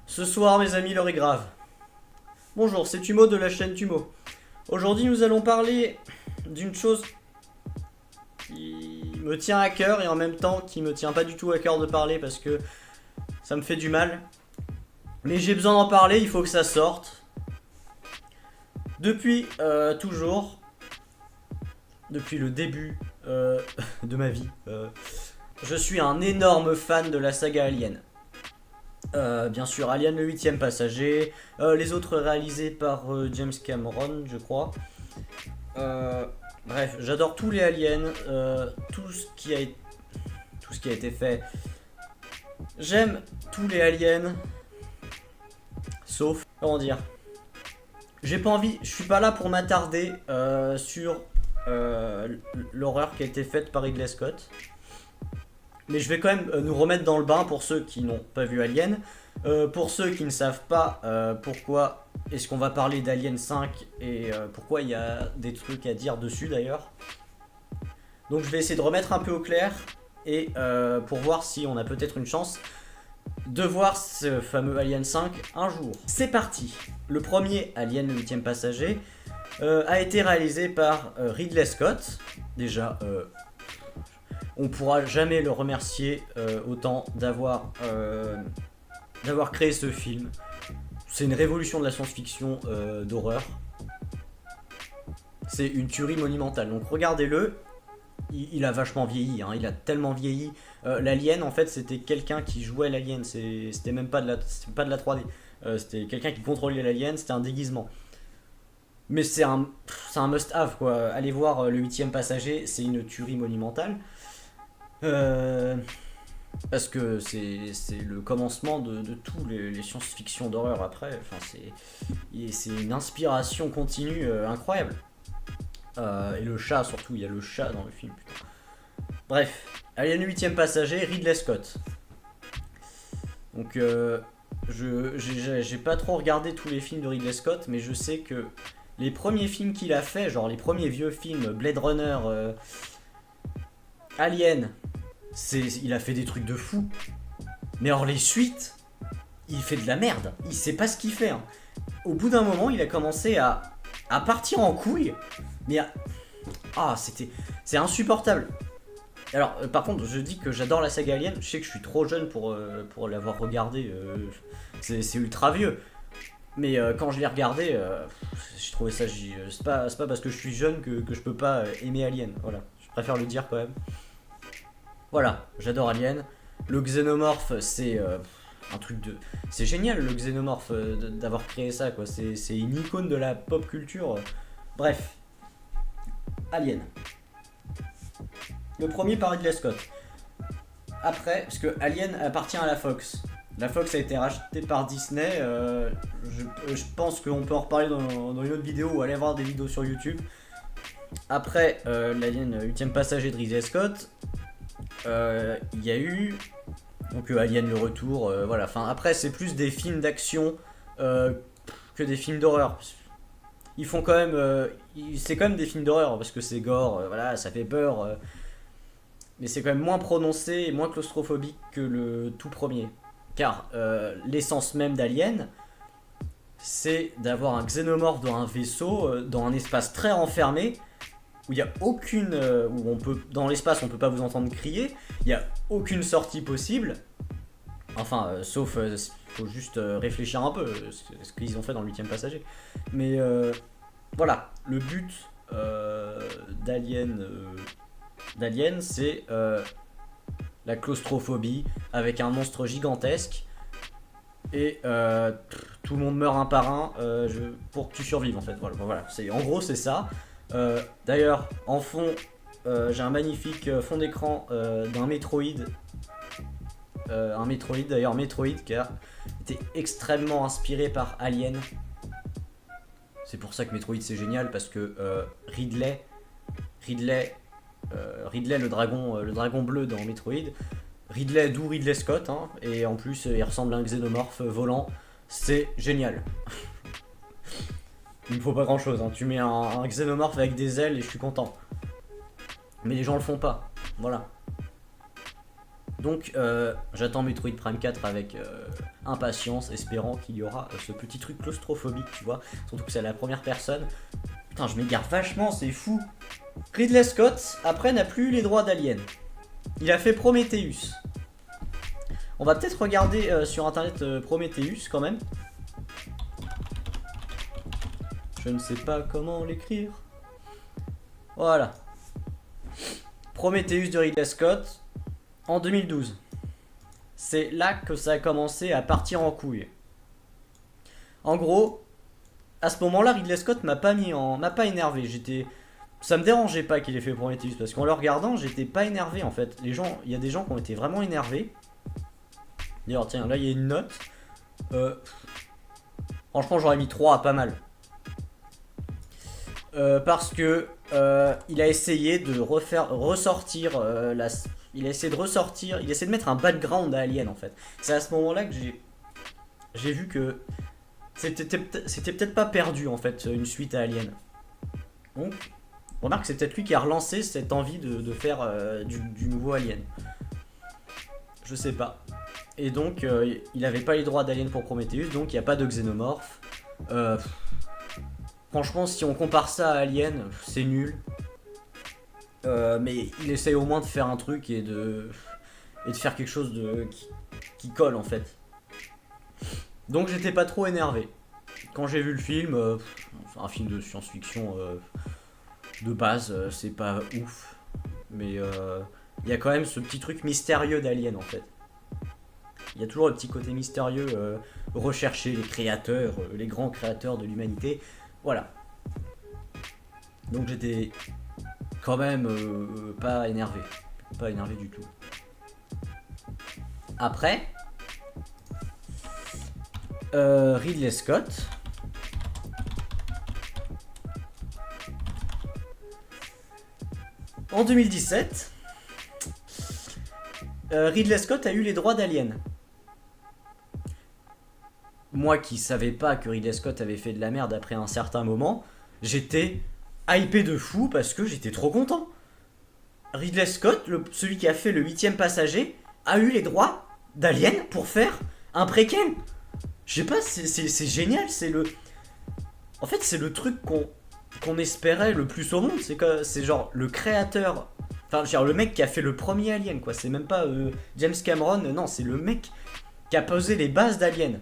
Ce soir, mes amis, l'heure est grave. Bonjour, c'est Tumo de la chaîne Tumo. Aujourd'hui, nous allons parler d'une chose qui me tient à cœur et en même temps qui me tient pas du tout à cœur de parler parce que ça me fait du mal. Mais j'ai besoin d'en parler, il faut que ça sorte. Depuis toujours, depuis le début de ma vie, je suis un énorme fan de la saga Alien. Bien sûr, Alien le huitième passager, les autres réalisés par James Cameron, je crois. Bref, j'adore tous les aliens, tout ce qui a été fait. J'aime tous les aliens, sauf, comment dire, j'ai pas envie, je suis pas là pour m'attarder sur l'horreur qui a été faite par Ridley Scott. Mais je vais quand même nous remettre dans le bain pour ceux qui n'ont pas vu Alien. Pour ceux qui ne savent pas pourquoi est-ce qu'on va parler d'Alien 5 et pourquoi il y a des trucs à dire dessus d'ailleurs. Donc je vais essayer de remettre un peu au clair et pour voir si on a peut-être une chance de voir ce fameux Alien 5 un jour. C'est parti. Le premier Alien, le 8ème passager, a été réalisé par Ridley Scott. Déjà, on pourra jamais le remercier autant d'avoir créé ce film. C'est une révolution de la science-fiction d'horreur. C'est une tuerie monumentale. Donc regardez-le. Il a vachement vieilli, hein. Il a tellement vieilli. L'alien, en fait, c'était quelqu'un qui jouait l'alien. C'était même pas de la 3D. C'était quelqu'un qui contrôlait l'alien. C'était un déguisement. Mais c'est un must-have, quoi. Allez voir le 8ème passager. C'est une tuerie monumentale. Parce que c'est le commencement de tous les science-fiction d'horreur après. Enfin, c'est une inspiration continue incroyable. Et le chat surtout, il y a le chat dans le film. Putain. Bref, Alien 8ème passager, Ridley Scott. Donc j'ai pas trop regardé tous les films de Ridley Scott, mais je sais que les premiers films qu'il a fait, genre les premiers vieux films, Blade Runner, Alien, il a fait des trucs de fou. Mais alors les suites, il fait de la merde. Il sait pas ce qu'il fait. Hein. Au bout d'un moment, il a commencé à partir en couille. Mais c'est insupportable. Alors par contre, je dis que j'adore la saga Alien. Je sais que je suis trop jeune pour l'avoir regardé. C'est ultra vieux. Mais quand je l'ai regardé, j'ai trouvé ça. C'est pas parce que je suis jeune que je peux pas aimer Alien. Voilà, je préfère le dire quand même. Voilà, j'adore Alien. Le xénomorphe, c'est un truc de. C'est génial le xénomorphe d'avoir créé ça, quoi. C'est une icône de la pop culture. Bref. Alien. Le premier par Ridley Scott. Après, parce que Alien appartient à la Fox. La Fox a été rachetée par Disney. Je pense qu'on peut en reparler dans une autre vidéo ou aller voir des vidéos sur YouTube. Après l'Alien 8ème passager de Ridley Scott, il y a eu donc Alien le retour. Voilà. Enfin, après, c'est plus des films d'action que des films d'horreur. Ils font quand même. C'est quand même des films d'horreur parce que c'est gore, voilà, ça fait peur. Mais c'est quand même moins prononcé et moins claustrophobique que le tout premier. Car l'essence même d'Alien, c'est d'avoir un xénomorphe dans un vaisseau, dans un espace très renfermé, où il n'y a aucune. Où dans l'espace, on peut pas vous entendre crier, il n'y a aucune sortie possible. Enfin, sauf. Faut juste réfléchir un peu, ce qu'ils ont fait dans le 8ème passager. Mais voilà, le but d'Alien, c'est la claustrophobie avec un monstre gigantesque et tout le monde meurt un par un pour que tu survives en fait. Voilà. En gros c'est ça. D'ailleurs en fond j'ai un magnifique fond d'écran d'un Metroid. Un Metroid d'ailleurs, Metroid qui a été extrêmement inspiré par Alien. C'est pour ça que Metroid c'est génial parce que Ridley le dragon bleu dans Metroid, d'où Ridley Scott, hein, et en plus il ressemble à un xénomorphe volant, c'est génial. Il me faut pas grand chose, hein. Tu mets un xénomorphe avec des ailes et je suis content. Mais les gens le font pas, voilà. Donc j'attends Metroid Prime 4 avec impatience, espérant qu'il y aura ce petit truc claustrophobique, tu vois. Surtout que c'est à la première personne. Putain, je m'égare vachement, c'est fou. Ridley Scott, après, n'a plus les droits d'Alien. Il a fait Prometheus. On va peut-être regarder sur internet Prometheus quand même. Je ne sais pas comment l'écrire. Voilà. Prometheus de Ridley Scott en 2012. C'est là que ça a commencé à partir en couille. En gros, à ce moment-là, Ridley Scott m'a pas énervé. Ça me dérangeait pas qu'il ait fait Prometheus parce qu'en le regardant, j'étais pas énervé en fait. Il y a des gens qui ont été vraiment énervés. D'ailleurs, tiens, là il y a une note. Franchement, j'aurais mis 3, pas mal. Parce que il a essayé de ressortir il a essayé de mettre un background à Alien en fait. C'est à ce moment-là que j'ai vu que c'était peut-être pas perdu en fait une suite à Alien. Donc, remarque, c'est peut-être lui qui a relancé cette envie de faire du nouveau Alien. Je sais pas. Et donc, il avait pas les droits d'Alien pour Prometheus, donc il n'y a pas de xénomorphe. Franchement, si on compare ça à Alien, c'est nul. Mais il essaye au moins de faire un truc et de faire quelque chose qui colle en fait. Donc j'étais pas trop énervé. Quand j'ai vu le film, un film de science-fiction de base, c'est pas ouf. Mais il y a quand même ce petit truc mystérieux d'Alien en fait. Il y a toujours le petit côté mystérieux, rechercher les créateurs, les grands créateurs de l'humanité. Voilà. Donc j'étais quand même pas énervé. Pas énervé du tout. Après, Ridley Scott. En 2017, Ridley Scott a eu les droits d'Alien. Moi qui savais pas que Ridley Scott avait fait de la merde après un certain moment, j'étais hypé de fou parce que j'étais trop content. Ridley Scott, celui qui a fait le 8ème passager, a eu les droits d'Alien pour faire un préquel. Je sais pas, c'est génial, en fait, c'est le truc qu'on espérait le plus au monde. C'est genre le créateur, enfin, genre le mec qui a fait le premier Alien, quoi. C'est même pas James Cameron, non, c'est le mec qui a posé les bases d'Alien.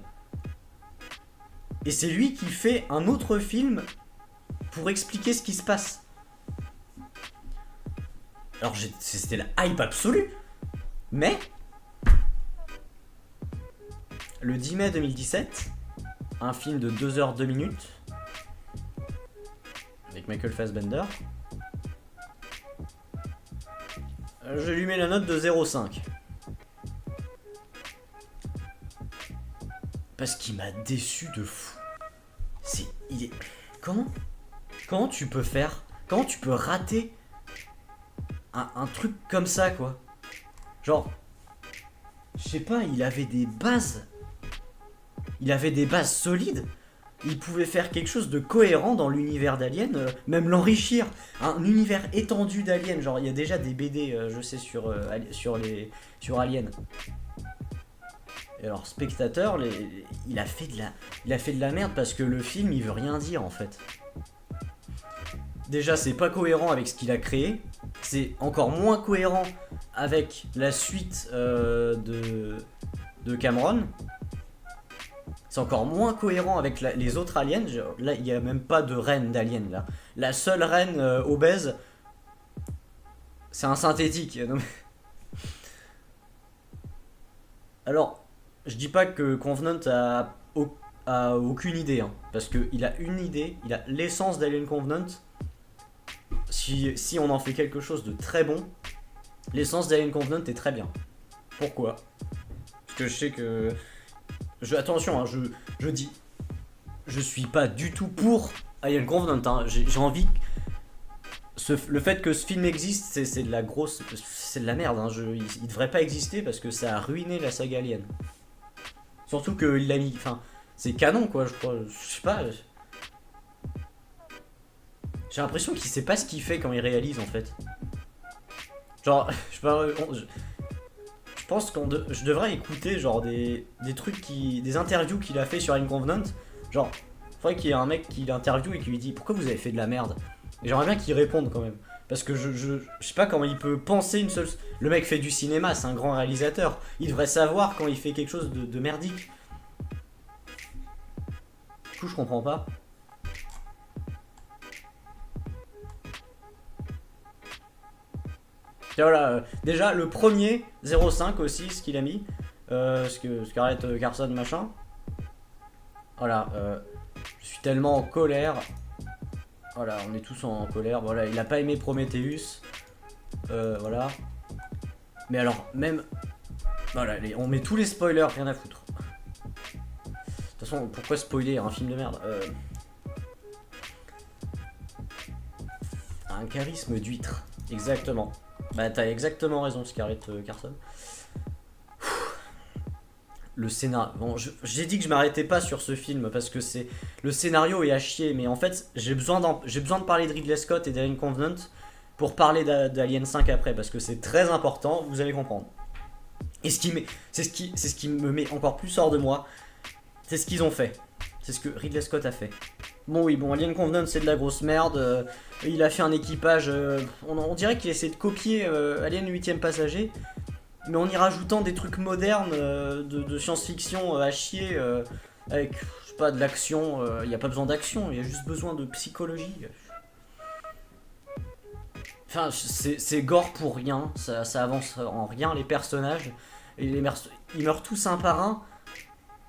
Et c'est lui qui fait un autre film pour expliquer ce qui se passe. Alors c'était la hype absolue. Mais le 10 mai 2017, un film de 2h02 avec Michael Fassbender, je lui mets la note de 0,5. Parce qu'il m'a déçu de fou. Comment tu peux faire, comment tu peux rater un truc comme ça, quoi. Genre, je sais pas, il avait des bases solides. Il pouvait faire quelque chose de cohérent dans l'univers d'Alien, même l'enrichir. Un univers étendu d'Alien, genre il y a déjà des BD, je sais, sur Alien. Et alors, spectateur, il a fait de la merde parce que le film, il veut rien dire en fait. Déjà, c'est pas cohérent avec ce qu'il a créé. C'est encore moins cohérent avec la suite de Cameron. C'est encore moins cohérent avec les autres aliens. Là, il n'y a même pas de reine d'alien là. La seule reine obèse, c'est un synthétique. Non, mais... Alors, je dis pas que Covenant a aucune idée, hein, parce qu'il a une idée, il a l'essence d'Alien Covenant. Si on en fait quelque chose de très bon, l'essence d'Alien Covenant est très bien. Pourquoi? Parce que je sais que... attention, hein, je dis... Je suis pas du tout pour Alien Covenant, hein, j'ai envie... Le fait que ce film existe, c'est de la grosse... C'est de la merde, hein, il devrait pas exister parce que ça a ruiné la saga Alien. Surtout qu'il l'a mis... Enfin, c'est canon, quoi, je crois. Je sais pas... J'ai l'impression qu'il sait pas ce qu'il fait quand il réalise en fait. Genre, je pense je devrais écouter genre des trucs des interviews qu'il a fait sur Alien Covenant. Genre, faudrait qu'il y ait un mec qui l'interviewe et qui lui dit pourquoi vous avez fait de la merde. Et j'aimerais bien qu'il réponde quand même. Parce que je sais pas comment il peut penser une seule. Le mec fait du cinéma, c'est un grand réalisateur. Il devrait savoir quand il fait quelque chose de merdique. Du coup, je comprends pas. Et voilà, déjà le premier 05 aussi, ce qu'il a mis. Scarlett Carson machin. Voilà, je suis tellement en colère. Voilà, on est tous en colère. Voilà, il a pas aimé Prometheus. Voilà. Mais alors, même. Voilà, on met tous les spoilers, rien à foutre. De toute façon, pourquoi spoiler un film de merde Un charisme d'huître. Exactement. Bah, t'as exactement raison, Scarlett Carson. Le scénario. Bon, j'ai dit que je m'arrêtais pas sur ce film parce que le scénario est à chier, mais en fait, j'ai besoin de parler de Ridley Scott et d'Alien Covenant pour parler d'Alien 5 après parce que c'est très important, vous allez comprendre. Et c'est ce qui me met encore plus hors de moi. C'est ce qu'ils ont fait. C'est ce que Ridley Scott a fait. Bon oui, bon, Alien Covenant c'est de la grosse merde. Il a fait un équipage. On dirait qu'il essaie de copier Alien 8ème passager. Mais en y rajoutant des trucs modernes de science-fiction à chier. Avec, je sais pas, de l'action. Il n'y a pas besoin d'action, il y a juste besoin de psychologie. Enfin, c'est gore pour rien. Ça avance en rien les personnages. Et ils meurent tous un par un.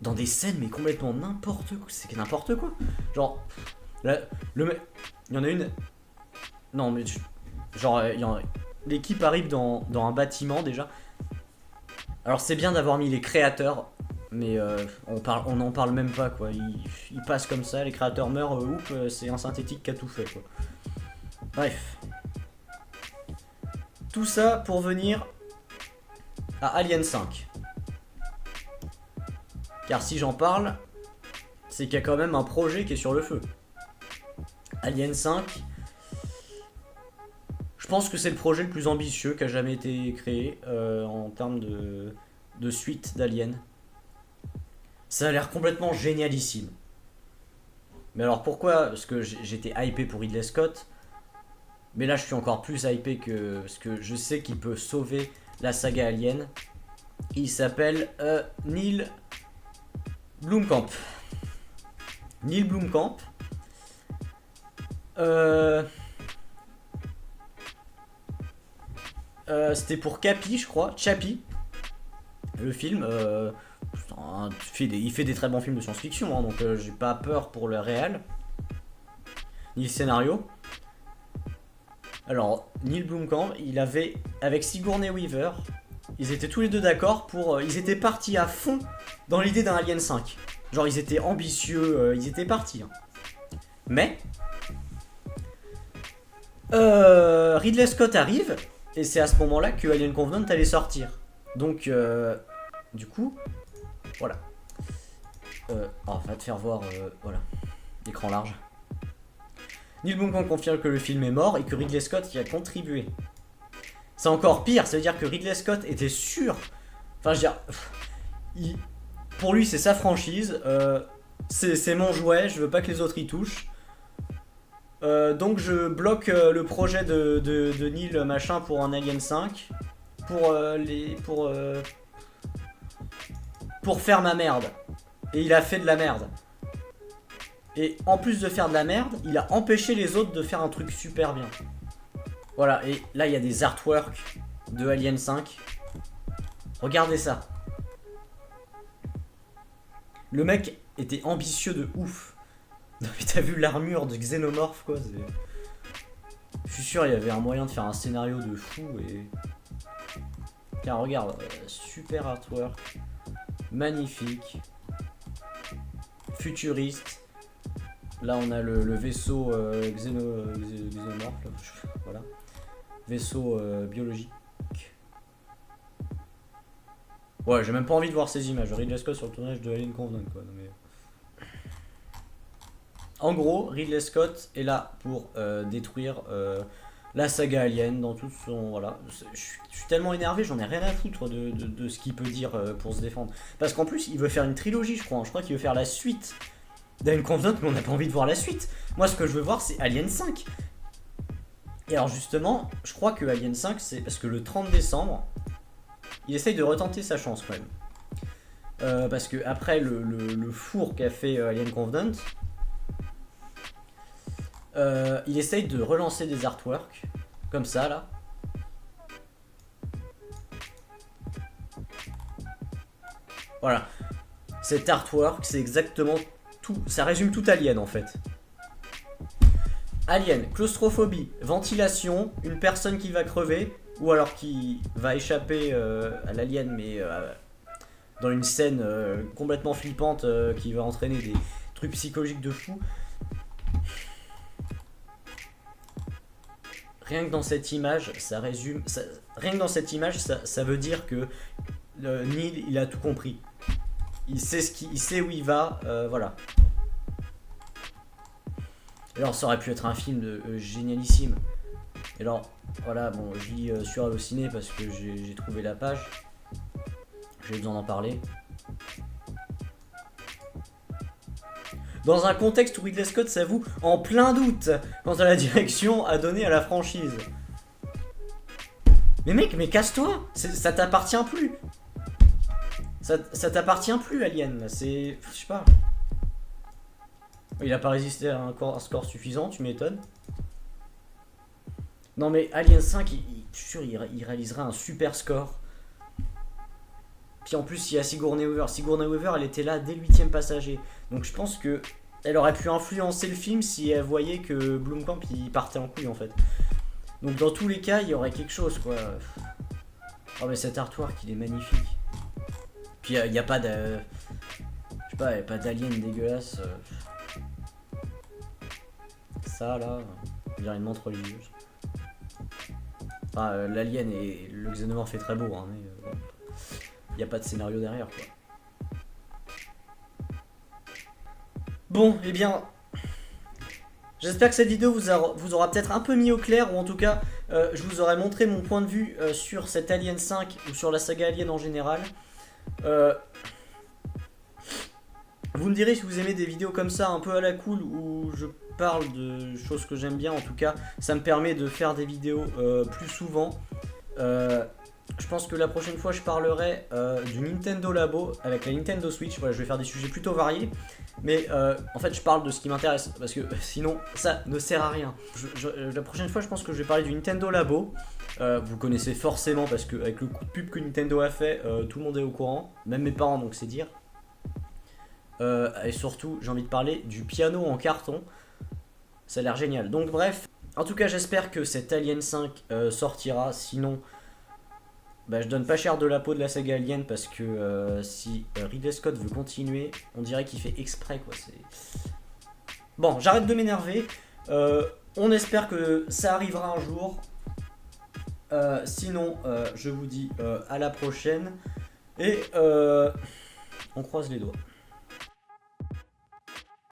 Dans des scènes mais complètement n'importe quoi. C'est n'importe quoi. Genre, là, il y en a une. Non mais genre, l'équipe arrive dans un bâtiment déjà. Alors c'est bien d'avoir mis les créateurs, mais on n'en parle même pas quoi. Ils passent comme ça, les créateurs meurent, c'est un synthétique qui a tout fait quoi. Bref. Tout ça pour venir à Alien 5. Car si j'en parle, c'est qu'il y a quand même un projet qui est sur le feu. Alien 5, je pense que c'est le projet le plus ambitieux qui a jamais été créé en termes de suite d'Alien. Ça a l'air complètement génialissime. Mais alors pourquoi? Parce que j'étais hypé pour Ridley Scott. Mais là je suis encore plus hypé parce que je sais qu'il peut sauver la saga Alien. Il s'appelle Neil Blomkamp. Neil Blomkamp. C'était pour Capi, je crois. Chappie. Le film. Il fait des très bons films de science-fiction, hein, donc j'ai pas peur pour le réel. Ni le scénario. Alors, Neil Blomkamp, il avait. Avec Sigourney Weaver. Ils étaient tous les deux d'accord pour. Ils étaient partis à fond dans l'idée d'un Alien 5. Genre, ils étaient ambitieux, ils étaient partis. Hein. Mais. Ridley Scott arrive, et c'est à ce moment-là que Alien Covenant allait sortir. Donc, du coup, voilà. Va te faire voir, voilà, l'écran large. Neil Blomkamp confirme que le film est mort et que Ridley Scott y a contribué. C'est encore pire, ça veut dire que Ridley Scott était sûr. Enfin, je veux dire, pour lui, c'est sa franchise. C'est mon jouet, je veux pas que les autres y touchent. Donc je bloque le projet de Neil machin pour un Alien 5 pour faire ma merde. Et il a fait de la merde. Et en plus de faire de la merde, il a empêché les autres de faire un truc super bien. Voilà, et là il y a des artworks de Alien 5. Regardez ça. Le mec était ambitieux de ouf. Non mais t'as vu l'armure de Xenomorph quoi, je suis sûr il y avait un moyen de faire un scénario de fou et... Car regarde, super artwork, magnifique, futuriste. Là on a le vaisseau Xenomorph, là, voilà. Vaisseau biologique. Ouais, j'ai même pas envie de voir ces images. Ridley Scott sur le tournage de Alien Covenant quoi. Non, mais... En gros, Ridley Scott est là pour détruire la saga Alien dans tout son... Voilà. Je suis tellement énervé, j'en ai rien à foutre de ce qu'il peut dire pour se défendre. Parce qu'en plus, il veut faire une trilogie, je crois. Je crois qu'il veut faire la suite d'Alien Covenant, mais on n'a pas envie de voir la suite. Moi, ce que je veux voir, c'est Alien 5. Et alors justement, je crois que Alien 5, c'est parce que le 30 décembre, il essaye de retenter sa chance quand même. Parce que après le four qu'a fait Alien Covenant, il essaye de relancer des artworks, comme ça là. Voilà. Cet artwork, c'est exactement tout. Ça résume tout Alien en fait. Alien, claustrophobie, ventilation, une personne qui va crever, ou alors qui va échapper à l'alien, mais dans une scène complètement flippante qui va entraîner des trucs psychologiques de fou. Rien que dans cette image, ça résume. Rien que dans cette image, ça veut dire que Neil, il a tout compris. Il sait où il va, voilà. Alors ça aurait pu être un film génialissime. Et alors, voilà, bon, je lis sur Allociné parce que j'ai trouvé la page. J'ai besoin d'en parler. Dans un contexte où Ridley Scott s'avoue en plein doute quant à la direction à donner à la franchise. Mais mec, mais casse-toi, ça t'appartient plus. Ça t'appartient plus, Alien. C'est... Je sais pas. Il a pas résisté à un score suffisant, tu m'étonnes. Non mais Alien 5, je suis sûr, il réalisera un super score. Puis en plus, il y a Sigourney Weaver. Sigourney Weaver, elle était là dès le 8ème passager. Donc je pense que elle aurait pu influencer le film si elle voyait que Blomkamp il partait en couille en fait. Donc dans tous les cas, il y aurait quelque chose quoi. Oh mais cet artwork, il est magnifique. Puis il n'y a pas de... Je sais pas, il n'y a pas d'alien dégueulasse. Ça là, on dirait une montre religieuse. Enfin, l'alien et le xénomorphe est très beau, hein, mais bon, il n'y a pas de scénario derrière quoi. Bon, eh bien, j'espère que cette vidéo vous aura peut-être un peu mis au clair, ou en tout cas, je vous aurai montré mon point de vue sur cet Alien 5 ou sur la saga Alien en général. Vous me direz si vous aimez des vidéos comme ça, un peu à la cool, où je parle de choses que j'aime bien. En tout cas, ça me permet de faire des vidéos plus souvent. Je pense que la prochaine fois, je parlerai du Nintendo Labo avec la Nintendo Switch. Voilà, je vais faire des sujets plutôt variés. Mais en fait, je parle de ce qui m'intéresse, parce que sinon, ça ne sert à rien. La prochaine fois, je pense que je vais parler du Nintendo Labo. Vous connaissez forcément, parce qu'avec le coup de pub que Nintendo a fait, tout le monde est au courant. Même mes parents, donc c'est dire. Et surtout, j'ai envie de parler du piano en carton. Ça a l'air génial. Donc bref, en tout cas, j'espère que cet Alien 5 sortira. Sinon, bah, je donne pas cher de la peau de la saga Alien, parce que si Ridley Scott veut continuer, on dirait qu'il fait exprès quoi. Bon, j'arrête de m'énerver. On espère que ça arrivera un jour. Sinon, je vous dis à la prochaine. Et on croise les doigts.